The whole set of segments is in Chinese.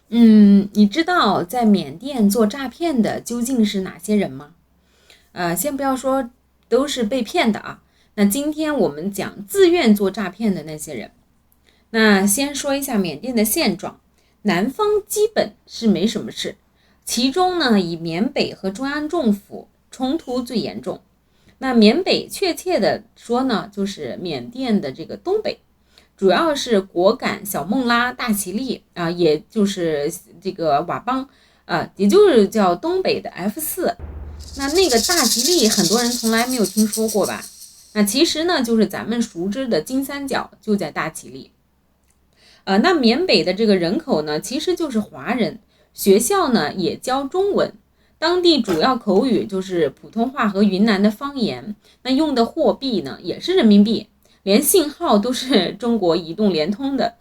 你知道在缅甸做诈骗的究竟是哪些人吗？先不要说都是被骗的啊，那今天我们讲自愿做诈骗的那些人。那先说一下缅甸的现状，南方基本是没什么事，其中呢以缅北和中央政府冲突最严重。那缅北确切的说呢，就是缅甸的这个东北。主要是果敢、小孟拉、大其力啊，也就是这个佤邦啊，也就是叫东北的 F4。那个大其力，很多人从来没有听说过吧？那其实呢，就是咱们熟知的金三角就在大其力。那缅北的这个人口呢，其实就是华人，学校呢也教中文，当地主要口语就是普通话和云南的方言，那用的货币呢也是人民币。连信号都是中国移动、联通的，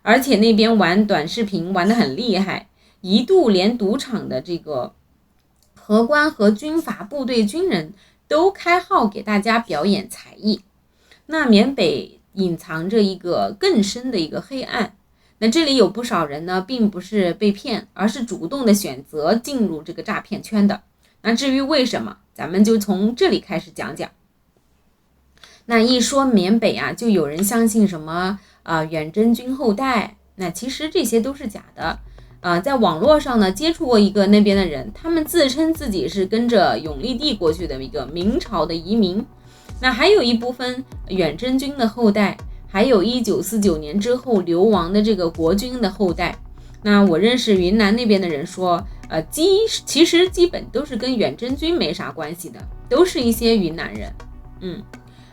而且那边玩短视频玩得很厉害，一度连赌场的这个荷官和军阀部队军人都开号给大家表演才艺。那缅北隐藏着一个更深的一个黑暗，那这里有不少人呢，并不是被骗，而是主动的选择进入这个诈骗圈的。那至于为什么，咱们就从这里开始讲讲。那一说缅北啊，就有人相信什么远征军后代，那其实这些都是假的。在网络上呢，接触过一个那边的人，他们自称自己是跟着永历帝过去的一个明朝的移民。那还有一部分远征军的后代，还有1949年之后流亡的这个国军的后代。那我认识云南那边的人说，其实基本都是跟远征军没啥关系的，都是一些云南人。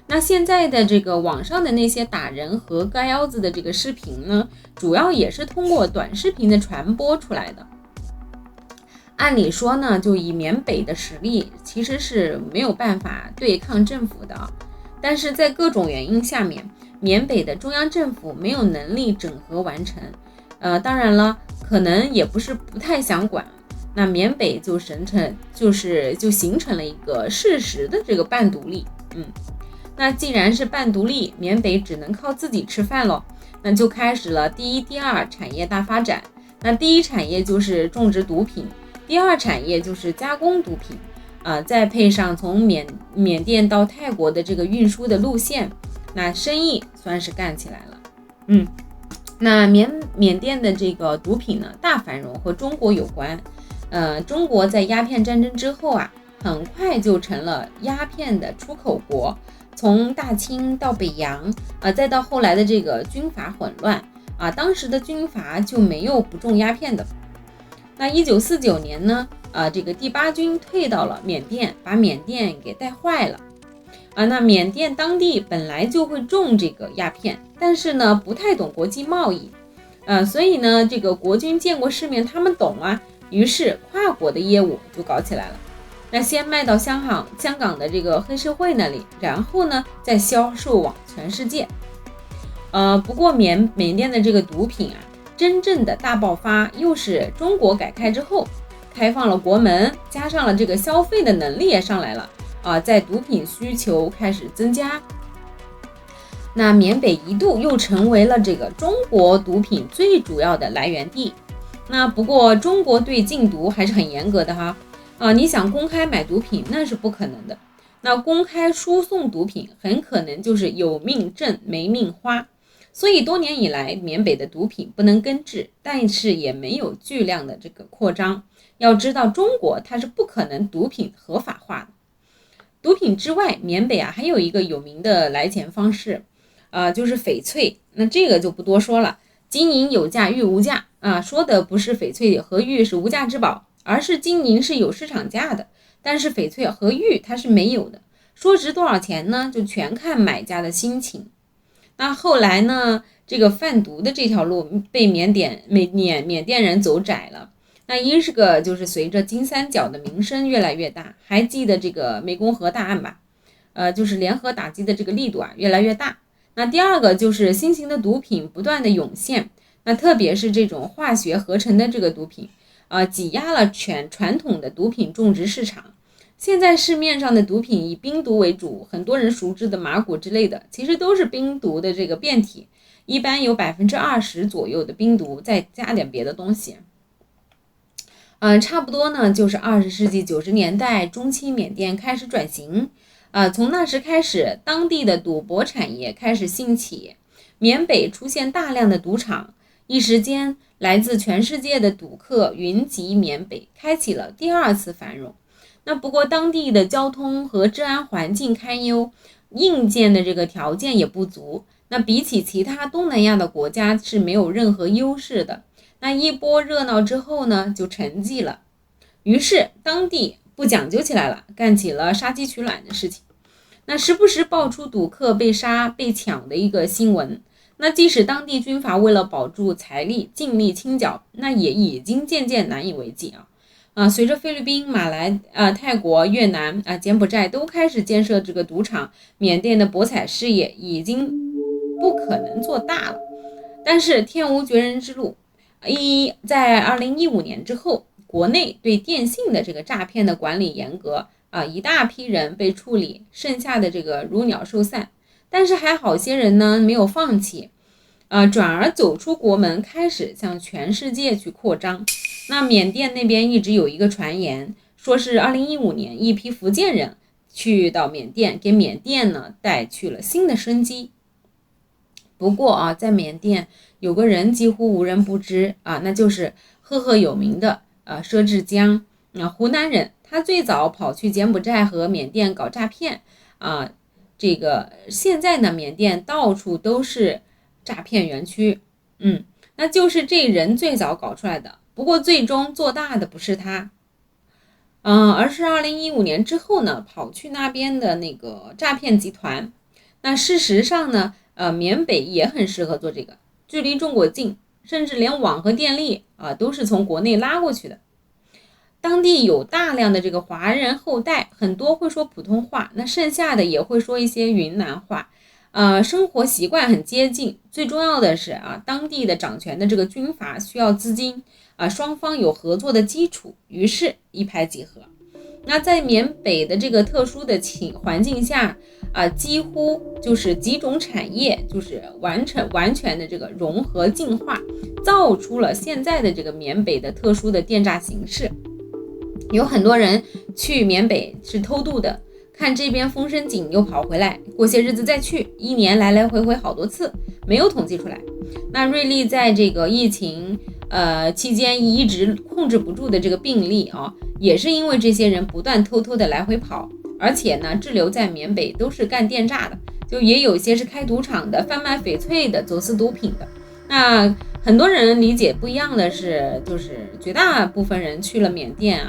那现在的这个网上的那些打人和割腰子的这个视频呢，主要也是通过短视频的传播出来的。按理说呢，就以缅北的实力，其实是没有办法对抗政府的，但是在各种原因下面，缅北的中央政府没有能力整合完成。当然了，可能也不是不太想管。那缅北就形成了一个事实的这个半独立。那既然是半独立，缅北只能靠自己吃饭咯，那就开始了第一、第二产业大发展。那第一产业就是种植毒品，第二产业就是加工毒品，再配上从缅甸到泰国的这个运输的路线，那生意算是干起来了。那缅甸的这个毒品呢，大繁荣和中国有关。中国在鸦片战争之后啊，很快就成了鸦片的出口国。从大清到北洋再到后来的这个军阀混乱当时的军阀就没有不种鸦片的。那1949年呢这个第八军退到了缅甸，把缅甸给带坏了那缅甸当地本来就会种这个鸦片，但是呢不太懂国际贸易所以呢这个国军见过世面，他们懂于是跨国的业务就搞起来了。那先卖到香港的这个黑社会那里，然后呢再销售往全世界。不过缅甸的这个毒品真正的大爆发又是中国改开之后，开放了国门，加上了这个消费的能力也上来了在毒品需求开始增加。那缅北一度又成为了这个中国毒品最主要的来源地。那不过中国对禁毒还是很严格的你想公开买毒品那是不可能的，那公开输送毒品很可能就是有命挣没命花。所以多年以来缅北的毒品不能根治，但是也没有巨量的这个扩张。要知道中国它是不可能毒品合法化的。毒品之外，缅北还有一个有名的来钱方式就是翡翠。那这个就不多说了，金银有价玉无价说的不是翡翠和玉是无价之宝，而是金银是有市场价的，但是翡翠和玉它是没有的。说值多少钱呢，就全看买家的心情。那后来呢，这个贩毒的这条路被缅甸人走窄了。那一是个就是随着金三角的名声越来越大，还记得这个湄公河大案吧？就是联合打击的这个力度越来越大。那第二个就是新型的毒品不断的涌现，那特别是这种化学合成的这个毒品挤压了传统的毒品种植市场。现在市面上的毒品以冰毒为主，很多人熟知的麻古之类的，其实都是冰毒的这个变体，一般有20%左右的冰毒，再加点别的东西。差不多呢，就是20世纪90年代中期，缅甸开始转型。从那时开始，当地的赌博产业开始兴起，缅北出现大量的赌场，一时间来自全世界的赌客云集缅北，开启了第二次繁荣。那不过当地的交通和治安环境堪忧，硬件的这个条件也不足，那比起其他东南亚的国家是没有任何优势的。那一波热闹之后呢，就沉寂了。于是当地不讲究起来了，干起了杀鸡取卵的事情。那时不时爆出赌客被杀被抢的一个新闻。那即使当地军阀为了保住财力尽力清剿，那也已经渐渐难以为继随着菲律宾、马来、泰国、越南、柬埔寨都开始建设这个赌场，缅甸的博彩事业已经不可能做大了。但是天无绝人之路，在2015年之后，国内对电信的这个诈骗的管理严格，一大批人被处理，剩下的这个如鸟兽散。但是还好些人呢没有放弃，转而走出国门，开始向全世界去扩张。那缅甸那边一直有一个传言，说是2015年一批福建人去到缅甸，给缅甸呢带去了新的生机。不过在缅甸有个人几乎无人不知那就是赫赫有名的佘志江，湖南人，他最早跑去柬埔寨和缅甸搞诈骗这个现在呢，缅甸到处都是诈骗园区，那就是这人最早搞出来的。不过最终做大的不是他，而是2015年之后呢，跑去那边的那个诈骗集团。那事实上呢，缅北也很适合做这个，距离中国近，甚至连网和电力都是从国内拉过去的。当地有大量的这个华人后代，很多会说普通话，那剩下的也会说一些云南话，生活习惯很接近。最重要的是当地的掌权的这个军阀需要资金双方有合作的基础，于是一拍即合。那在缅北的这个特殊的环境下几乎就是几种产业就是完全的这个融合进化，造出了现在的这个缅北的特殊的电诈形式。有很多人去缅北是偷渡的，看这边风声紧又跑回来，过些日子再去，一年来来回回好多次，没有统计出来。那瑞丽在这个疫情期间一直控制不住的这个病例也是因为这些人不断偷偷的来回跑，而且呢滞留在缅北都是干电诈的，就也有些是开赌场的、贩卖翡翠的、走私毒品的。那很多人理解不一样的是，就是绝大部分人去了缅甸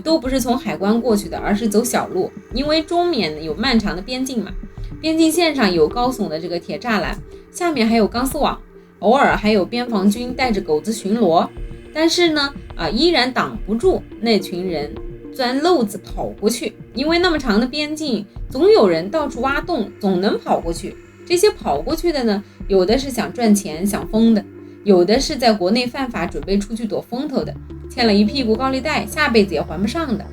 都不是从海关过去的，而是走小路，因为中缅有漫长的边境嘛，边境线上有高耸的这个铁栅栏，下面还有钢丝网，偶尔还有边防军带着狗子巡逻，但是呢依然挡不住那群人钻漏子跑过去，因为那么长的边境，总有人到处挖洞，总能跑过去。这些跑过去的呢，有的是想赚钱想疯的，有的是在国内犯法准备出去躲风头的，欠了一屁股高利贷，下辈子也还不上的。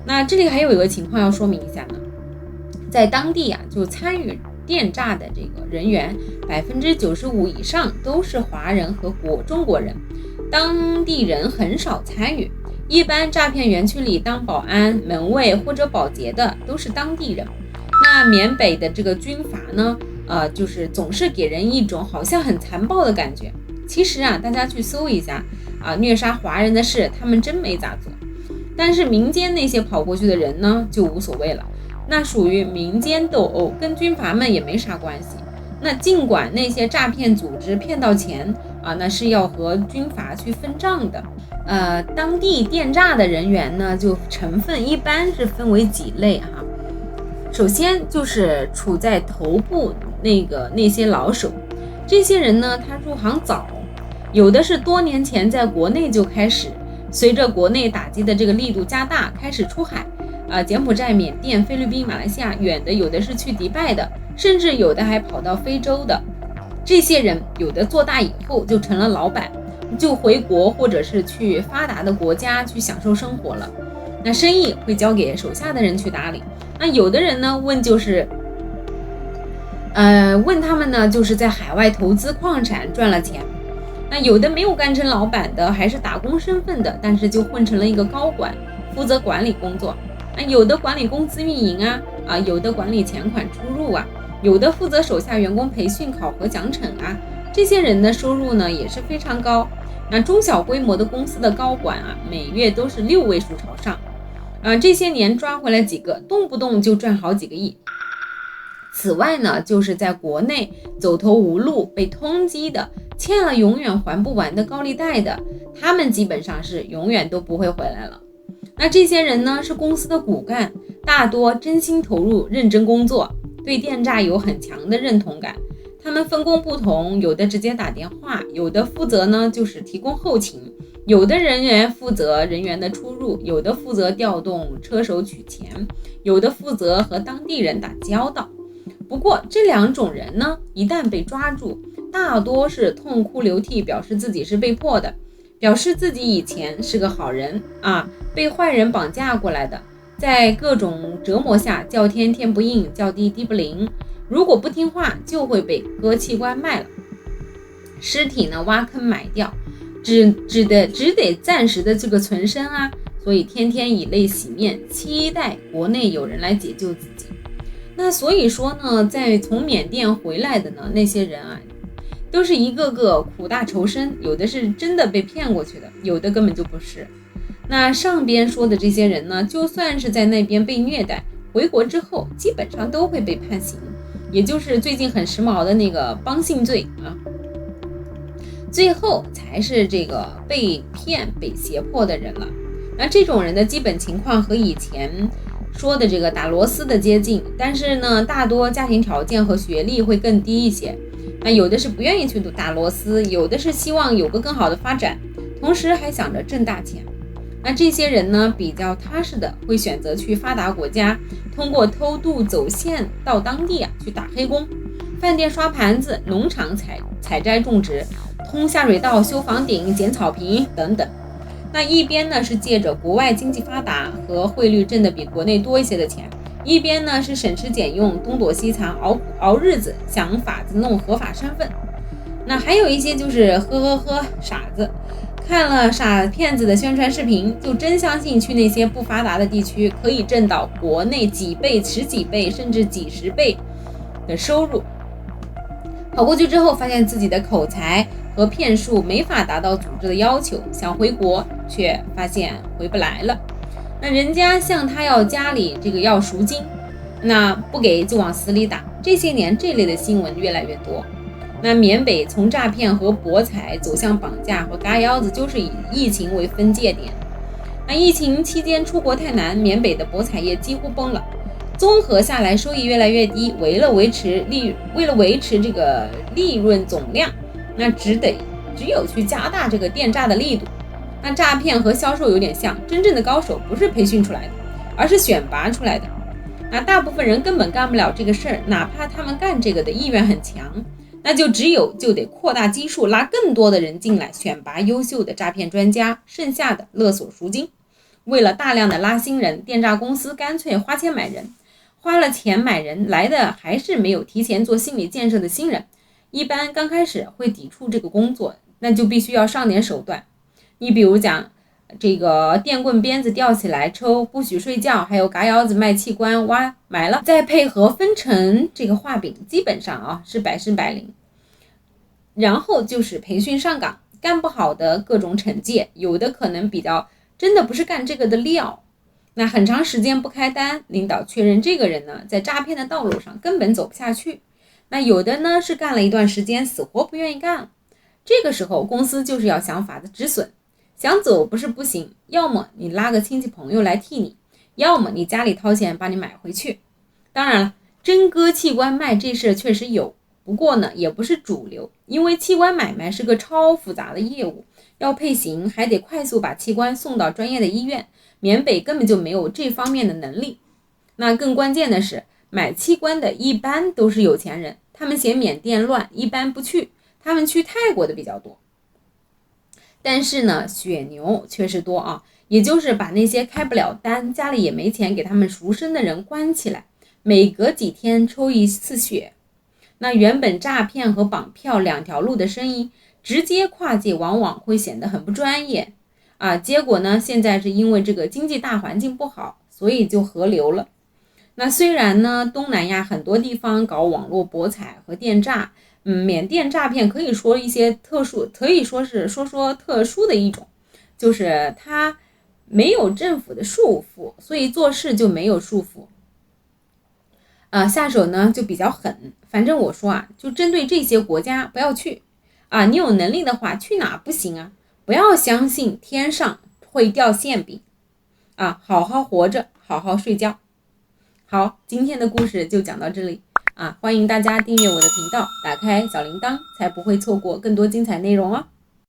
那这里还有一个情况要说明一下呢，在当地就参与电诈的这个人员95%以上都是华人和中国人，当地人很少参与。一般诈骗园区里当保安、门卫或者保洁的都是当地人。那缅北的这个军阀呢，就是总是给人一种好像很残暴的感觉。其实大家去搜一下虐杀华人的事，他们真没咋做。但是民间那些跑过去的人呢，就无所谓了，那属于民间斗殴，跟军阀们也没啥关系。那尽管那些诈骗组织骗到钱那是要和军阀去分账的。当地电诈的人员呢，就成分一般是分为几类首先就是处在头部那些老手，这些人呢，他入行早，有的是多年前在国内就开始，随着国内打击的这个力度加大，开始出海柬埔寨、缅甸、菲律宾、马来西亚，远的有的是去迪拜的，甚至有的还跑到非洲的。这些人有的做大以后就成了老板，就回国或者是去发达的国家去享受生活了，那生意会交给手下的人去打理。那有的人呢，问就是问他们呢，就是在海外投资矿产赚了钱。那有的没有干成老板的，还是打工身份的，但是就混成了一个高管，负责管理工作。那有的管理公司运营有的管理钱款出入有的负责手下员工培训、考核、奖惩这些人的收入呢也是非常高。那中小规模的公司的高管每月都是6位数朝上。这些年抓回来几个，动不动就赚好几个亿。此外呢，就是在国内走投无路、被通缉的、欠了永远还不完的高利贷的，他们基本上是永远都不会回来了。那这些人呢，是公司的骨干，大多真心投入、认真工作，对电诈有很强的认同感。他们分工不同，有的直接打电话，有的负责呢就是提供后勤，有的人员负责人员的出入，有的负责调动车手取钱，有的负责和当地人打交道。不过这2种人呢，一旦被抓住，大多是痛哭流涕，表示自己是被迫的，表示自己以前是个好人被坏人绑架过来的，在各种折磨下叫天天不应，叫地地不灵，如果不听话就会被割器官卖了，尸体呢挖坑埋掉，只得暂时的这个存身所以天天以泪洗面，期待国内有人来解救自己。那所以说呢，在从缅甸回来的呢，那些人都是一个个苦大仇深，有的是真的被骗过去的，有的根本就不是。那上边说的这些人呢，就算是在那边被虐待，回国之后基本上都会被判刑，也就是最近很时髦的那个帮信罪最后才是这个被骗被胁迫的人了。那这种人的基本情况和以前说的这个打螺丝的接近，但是呢，大多家庭条件和学历会更低一些。那有的是不愿意去打螺丝，有的是希望有个更好的发展，同时还想着挣大钱。那这些人呢，比较踏实的会选择去发达国家，通过偷渡走线到当地去打黑工，饭店刷盘子，农场采摘种植，通下水道、修房顶、剪草坪等等。那一边呢是借着国外经济发达和汇率挣得比国内多一些的钱，一边呢是省吃俭用，东躲西藏，熬日子，想法子弄合法身份。那还有一些就是傻子，看了傻骗子的宣传视频，就真相信去那些不发达的地区可以挣到国内几倍、十几倍甚至几十倍的收入。跑过去之后，发现自己的口才和骗术没法达到组织的要求，想回国却发现回不来了。那人家向他要家里这个要赎金，那不给就往死里打。这些年这类的新闻越来越多。那缅北从诈骗和博彩走向绑架和嘎腰子，就是以疫情为分界点。那疫情期间出国太难，缅北的博彩业几乎崩了。综合下来，收益越来越低，为了维持这个利润总量，那只有去加大这个电诈的力度。那诈骗和销售有点像，真正的高手不是培训出来的，而是选拔出来的。那大部分人根本干不了这个事儿，哪怕他们干这个的意愿很强，那就得扩大基数，拉更多的人进来，选拔优秀的诈骗专家，剩下的勒索赎金。为了大量的拉新人，电诈公司干脆花钱买人。花了钱买人来的还是没有提前做心理建设的新人，一般刚开始会抵触这个工作，那就必须要上点手段。你比如讲这个电棍鞭子吊起来抽，不许睡觉，还有嘎腰子卖器官埋了，再配合分成这个画饼，基本上是百试百灵。然后就是培训上岗，干不好的各种惩戒，有的可能比较真的不是干这个的料，那很长时间不开单，领导确认这个人呢，在诈骗的道路上根本走不下去。那有的呢是干了一段时间，死活不愿意干了。这个时候公司就是要想法子止损，想走不是不行，要么你拉个亲戚朋友来替你，要么你家里掏钱把你买回去。当然了，真割器官卖这事确实有，不过呢也不是主流，因为器官买卖是个超复杂的业务，要配型，还得快速把器官送到专业的医院，缅北根本就没有这方面的能力。那更关键的是，买器官的一般都是有钱人，他们嫌缅甸乱，一般不去，他们去泰国的比较多。但是呢，血牛确实多也就是把那些开不了单，家里也没钱给他们赎身的人关起来，每隔几天抽一次血。那原本诈骗和绑票两条路的生意，直接跨界往往会显得很不专业啊。结果呢，现在是因为这个经济大环境不好，所以就合流了。那虽然呢，东南亚很多地方搞网络博彩和电诈，缅甸诈骗可以说一些特殊，可以说是说特殊的一种，就是它没有政府的束缚，所以做事就没有束缚。下手呢就比较狠。反正我说啊，就针对这些国家不要去啊。你有能力的话去哪不行啊？不要相信天上会掉馅饼啊！好好活着，好好睡觉。好，今天的故事就讲到这里啊！欢迎大家订阅我的频道，打开小铃铛，才不会错过更多精彩内容哦。